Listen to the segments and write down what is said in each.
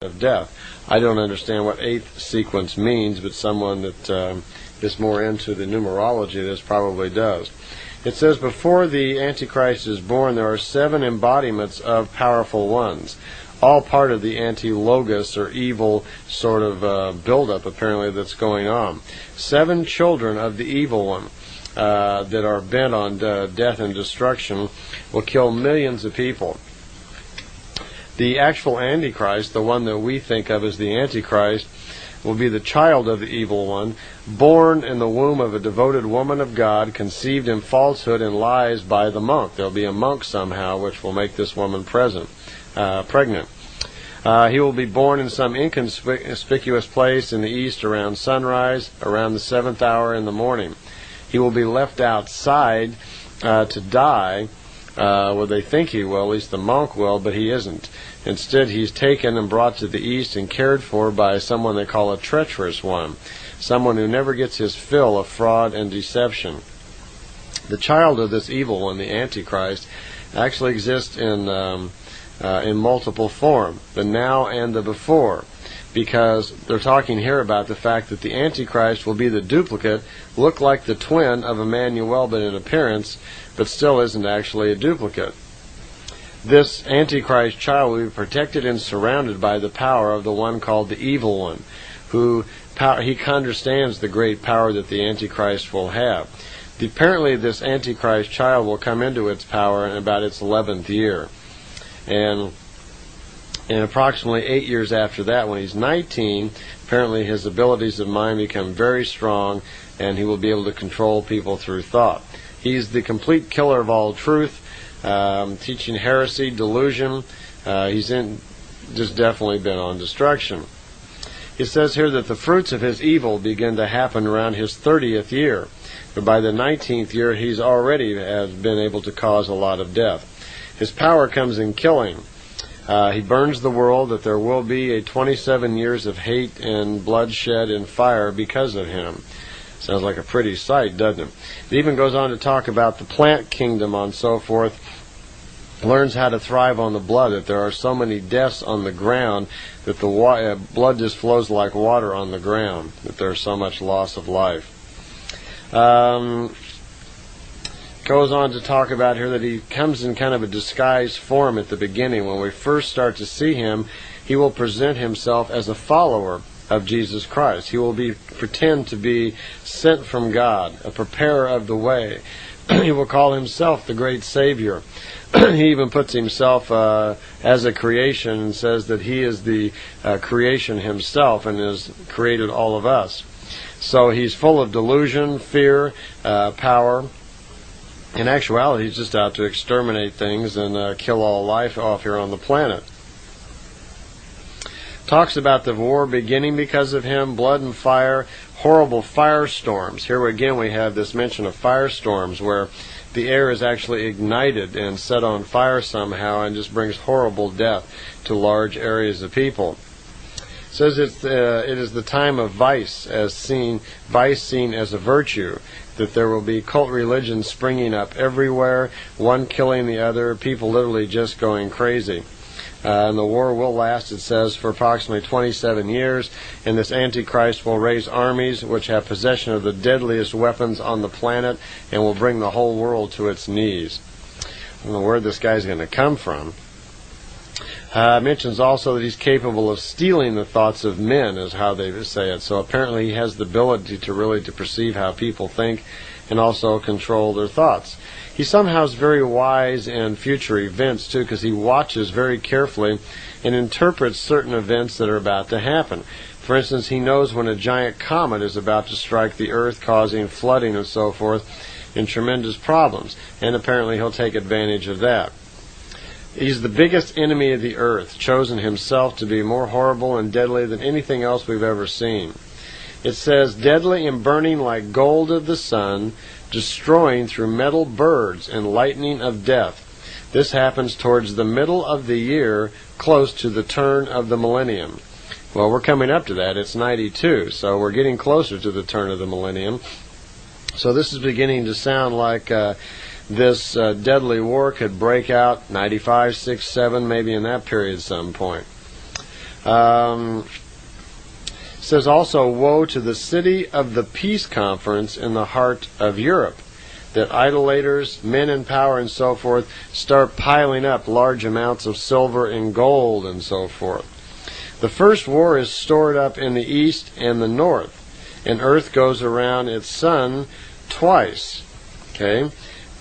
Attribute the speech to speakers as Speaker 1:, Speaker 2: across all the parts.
Speaker 1: of death. I don't understand what eighth sequence means, but someone that is more into the numerology of this probably does. It says, before the Antichrist is born, there are 7 embodiments of powerful ones, all part of the anti-logos or evil sort of buildup apparently that's going on. 7 children of the evil one that are bent on death and destruction will kill millions of people. The actual Antichrist, the one that we think of as the Antichrist, will be the child of the evil one, born in the womb of a devoted woman of God, conceived in falsehood and lies by the monk. There'll be a monk somehow which will make this woman pregnant. He will be born in some inconspicuous place in the east around sunrise, around the 7th hour in the morning. He will be left outside to die, well, they think he will, at least the monk will, but he isn't. Instead, he's taken and brought to the east and cared for by someone they call a treacherous one, someone who never gets his fill of fraud and deception. The child of this evil one, the Antichrist, actually exists in multiple form, the now and the before, because they're talking here about the fact that the Antichrist will be the duplicate, look like the twin of Emmanuel but in appearance, but still isn't actually a duplicate. This Antichrist child will be protected and surrounded by the power of the one called the evil one, who he understands the great power that the Antichrist will have. Apparently this Antichrist child will come into its power in about its 11th year. And approximately 8 years after that, when he's 19, apparently his abilities of mind become very strong, and he will be able to control people through thought. He's the complete killer of all truth, teaching heresy, delusion. He's just definitely been on destruction. It says here that the fruits of his evil begin to happen around his 30th year. But by the 19th year, he's already been able to cause a lot of death. His power comes in killing. He burns the world, that there will be 27 years of hate and bloodshed and fire because of him. Sounds like a pretty sight, doesn't it? It even goes on to talk about the plant kingdom and so forth, learns how to thrive on the blood, that there are so many deaths on the ground that the blood just flows like water on the ground, that there's so much loss of life. Goes on to talk about here that he comes in kind of a disguised form at the beginning. When we first start to see him, he will present himself as a follower of Jesus Christ. He will pretend to be sent from God, a preparer of the way. He will call himself the great Savior. He even puts himself as a creation and says that he is the creation himself and has created all of us. So he's full of delusion, fear, power. In actuality, he's just out to exterminate things and kill all life off here on the planet. Talks about the war beginning because of him, blood and fire, horrible firestorms. Here again we have this mention of firestorms where the air is actually ignited and set on fire somehow and just brings horrible death to large areas of people. It says it is the time of vice seen as a virtue, that there will be cult religions springing up everywhere, one killing the other, people literally just going crazy. And the war will last, it says, for approximately 27 years, and this Antichrist will raise armies which have possession of the deadliest weapons on the planet and will bring the whole world to its knees. I don't know where this guy's going to come from. It mentions also that he's capable of stealing the thoughts of men, is how they say it. So apparently he has the ability to perceive how people think and also control their thoughts. He somehow is very wise in future events, too, because he watches very carefully and interprets certain events that are about to happen. For instance, he knows when a giant comet is about to strike the Earth, causing flooding and so forth, and tremendous problems. And apparently he'll take advantage of that. He's the biggest enemy of the Earth, chosen himself to be more horrible and deadly than anything else we've ever seen. It says, deadly and burning like gold of the sun, destroying through metal birds and lightning of death. This happens towards the middle of the year, close to the turn of the millennium. Well, we're coming up to that. It's 92, so we're getting closer to the turn of the millennium. So this is beginning to sound like this deadly war could break out 95, 6, 7, maybe in that period at some point. Says also, woe to the city of the peace conference in the heart of Europe, that idolaters, men in power and so forth, start piling up large amounts of silver and gold and so forth. The first war is stored up in the east and the north, and Earth goes around its sun twice. Okay? And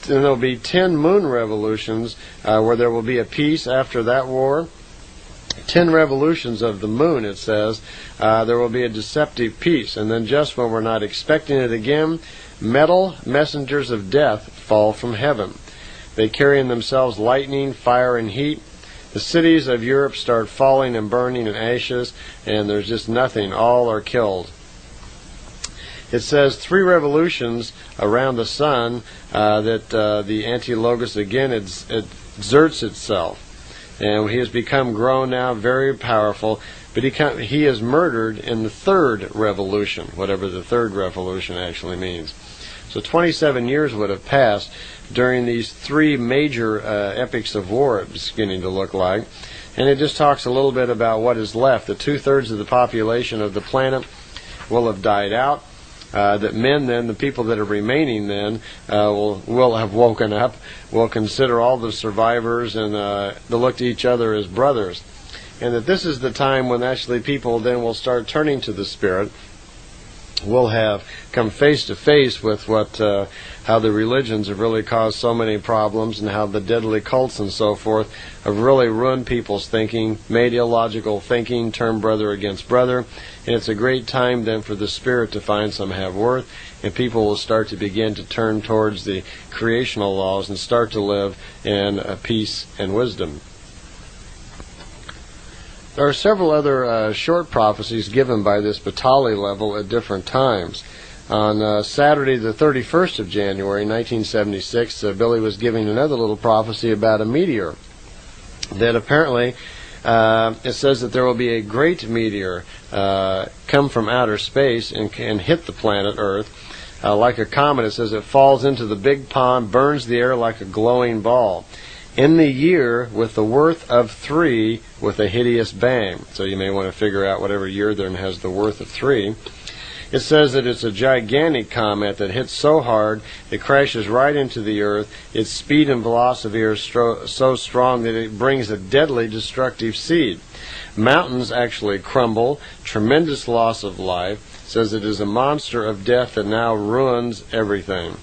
Speaker 1: there will be 10 moon revolutions where there will be a peace after that war. 10 revolutions of the moon, it says, there will be a deceptive peace. And then just when we're not expecting it again, metal messengers of death fall from heaven. They carry in themselves lightning, fire, and heat. The cities of Europe start falling and burning in ashes, and there's just nothing. All are killed. It says 3 revolutions around the sun that the anti-logos again exerts itself. And he has become grown now, very powerful, but he is murdered in the 3rd revolution, whatever the 3rd revolution actually means. So 27 years would have passed during these 3 major epics of war, it's beginning to look like. And it just talks a little bit about what is left. The 2/3 of the population of the planet will have died out. That men then, the people that are remaining then, will have woken up, will consider all the survivors, and they'll look to each other as brothers. And that this is the time when actually people then will start turning to the Spirit, will have come face to face with how the religions have really caused so many problems, and how the deadly cults and so forth have really ruined people's thinking, made illogical thinking, turned brother against brother. And it's a great time then for the Spirit to find some have worth, and people will start to begin to turn towards the creational laws and start to live in peace and wisdom. There are several other short prophecies given by this Batali level at different times. On Saturday the 31st of January 1976, Billy was giving another little prophecy about a meteor. That apparently, it says that there will be a great meteor come from outer space and hit the planet Earth. Like a comet, it says it falls into the big pond, burns the air like a glowing ball. In the year with the worth of 3 with a hideous bang. So you may want to figure out whatever year then has the worth of 3. It says that it's a gigantic comet that hits so hard it crashes right into the earth. Its speed and velocity are so strong that it brings a deadly destructive seed. Mountains actually crumble. Tremendous loss of life. It says it is a monster of death that now ruins everything.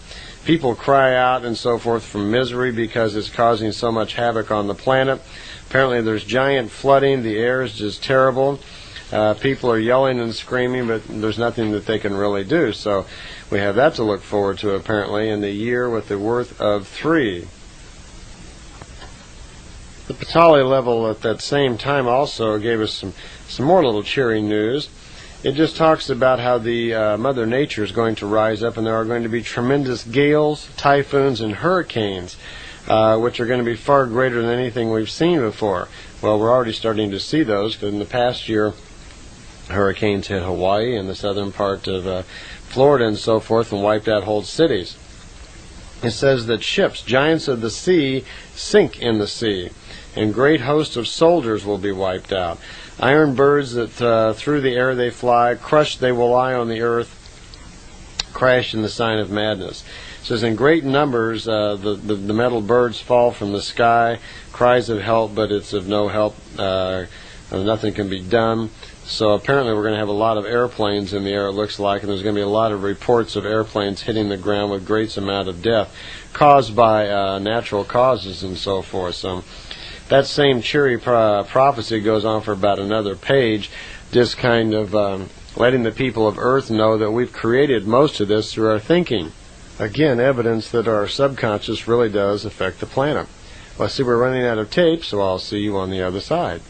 Speaker 1: People cry out and so forth from misery because it's causing so much havoc on the planet. Apparently there's giant flooding. The air is just terrible. People are yelling and screaming, but there's nothing that they can really do. So we have that to look forward to, apparently, in the year with the worth of 3. The Batali level at that same time also gave us some more little cheering news. It just talks about how the Mother Nature is going to rise up, and there are going to be tremendous gales, typhoons, and hurricanes, which are going to be far greater than anything we've seen before. Well, we're already starting to see those, because in the past year, hurricanes hit Hawaii and the southern part of Florida and so forth, and wiped out whole cities. It says that ships, giants of the sea, sink in the sea, and great hosts of soldiers will be wiped out. Iron birds that through the air they fly, crushed they will lie on the earth, crash in the sign of madness. It says in great numbers the metal birds fall from the sky, cries of help, but it's of no help. Nothing can be done. So apparently we're going to have a lot of airplanes in the air, it looks like, and there's going to be a lot of reports of airplanes hitting the ground with great amount of death caused by natural causes and so forth. So that same cheery prophecy goes on for about another page, just kind of letting the people of Earth know that we've created most of this through our thinking. Again, evidence that our subconscious really does affect the planet. Well, I see we're running out of tape, so I'll see you on the other side.